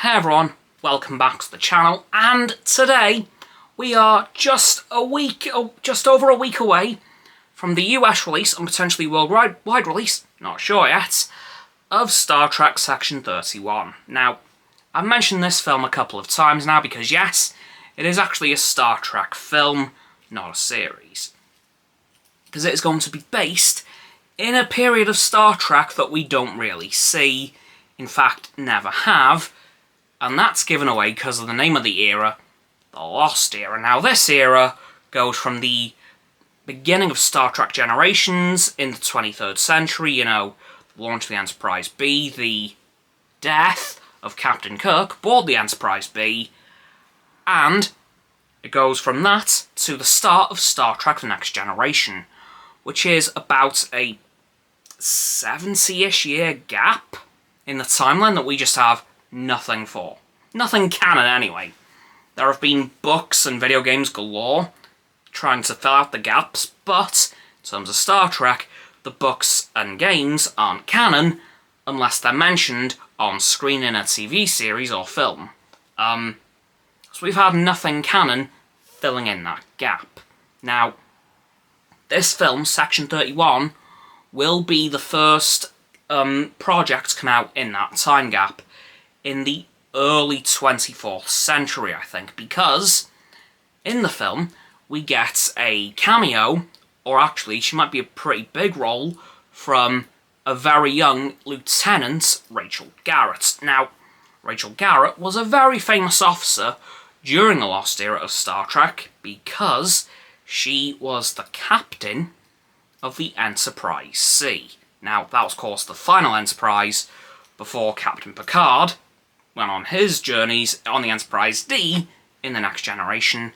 Hey everyone, welcome back to the channel, and today we are just over a week away from the US release, and potentially worldwide release, not sure yet, of Star Trek Section 31. Now, I've mentioned this film a couple of times now because yes, it is actually a Star Trek film, not a series. Because it is going to be based in a period of Star Trek that we don't really see, in fact, never have, and that's given away because of the name of the era, the Lost Era. Now, this era goes from the beginning of Star Trek Generations in the 23rd century, you know, the launch of the Enterprise B, the death of Captain Kirk aboard the Enterprise B, and it goes from that to the start of Star Trek The Next Generation, which is about a 70-ish year gap in the timeline that we just have nothing for. Nothing canon, anyway. There have been books and video games galore trying to fill out the gaps, but in terms of Star Trek, the books and games aren't canon unless they're mentioned on screen in a TV series or film. So we've had nothing canon filling in that gap. Now, this film, Section 31, will be the first project to come out in that time gap in the early 24th century, I think, because in the film we get a cameo, or actually she might be a pretty big role, from a very young Lieutenant Rachel Garrett. Now, Rachel Garrett was a very famous officer during the Lost Era of Star Trek because she was the captain of the Enterprise C. Now, that was, of course, the final Enterprise before Captain Picard went on his journeys on the Enterprise D in The Next Generation,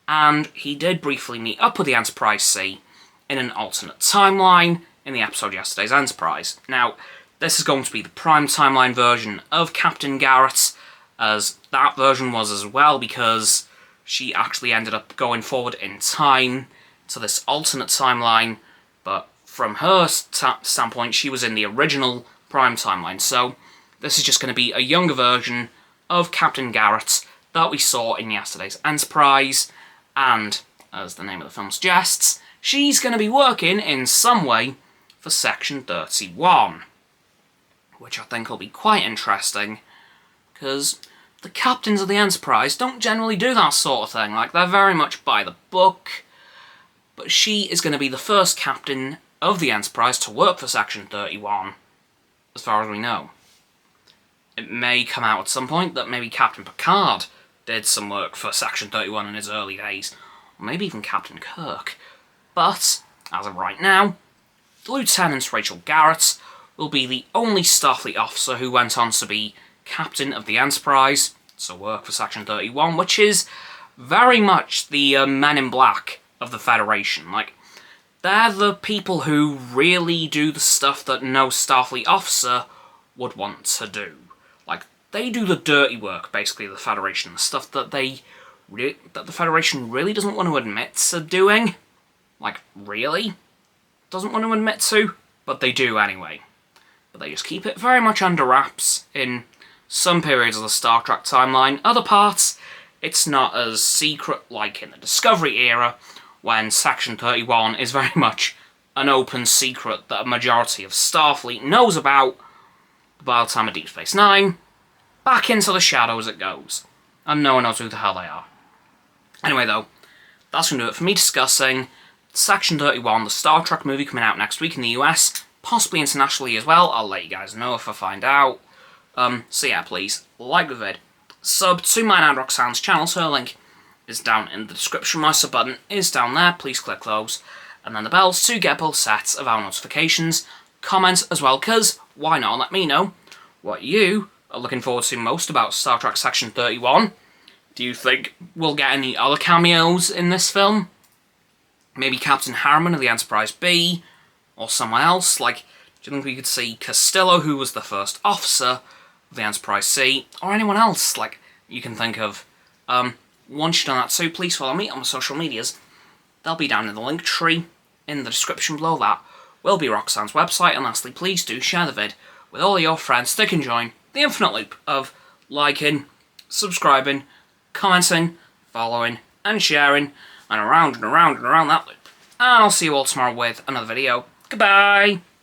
and he did briefly meet up with the Enterprise C in an alternate timeline in the episode Yesterday's Enterprise. Now, this is going to be the prime timeline version of Captain Garrett, as that version was as well, because she actually ended up going forward in time to this alternate timeline, but from her standpoint, she was in the original prime timeline. So this is just going to be a younger version of Captain Garrett that we saw in Yesterday's Enterprise, and, as the name of the film suggests, she's going to be working in some way for Section 31, which I think will be quite interesting, because the captains of the Enterprise don't generally do that sort of thing. Like, they're very much by the book, but she is going to be the first captain of the Enterprise to work for Section 31, as far as we know. It may come out at some point that maybe Captain Picard did some work for Section 31 in his early days, or maybe even Captain Kirk. But, as of right now, Lieutenant Rachel Garrett will be the only Starfleet officer who went on to be captain of the Enterprise, to work for Section 31, which is very much the Men in Black of the Federation. Like, they're the people who really do the stuff that no Starfleet officer would want to do. Like, they do the dirty work, basically, of the Federation, the stuff that the Federation really doesn't want to admit to doing. Like, really? Doesn't want to admit to, but they do anyway. But they just keep it very much under wraps in some periods of the Star Trek timeline. Other parts, it's not as secret, like in the Discovery era, when Section 31 is very much an open secret that a majority of Starfleet knows about. By the time of Deep Space Nine, back into the shadows it goes, and no one knows who the hell they are. Anyway though, that's going to do it for me discussing Section 31, the Star Trek movie coming out next week in the US, possibly internationally as well. I'll let you guys know if I find out. So yeah, please, like the vid, sub to my and Roxanne's channel, so her link is down in the description. My sub button is down there, please click those, and then the bells to get both sets of our notifications. Comment as well, because why not let me know what you are looking forward to most about Star Trek Section 31. Do you think we'll get any other cameos in this film? Maybe Captain Harriman of the Enterprise B, or someone else? Like, do you think we could see Castillo, who was the first officer of the Enterprise C, or anyone else, like, you can think of? Once you've done that too, please follow me on my social medias. They'll be down in the link tree in the description below. That will be Roxanne's website, and lastly, please do share the vid with all your friends so they can join the infinite loop of liking, subscribing, commenting, following, and sharing, and around and around and around that loop. And I'll see you all tomorrow with another video. Goodbye!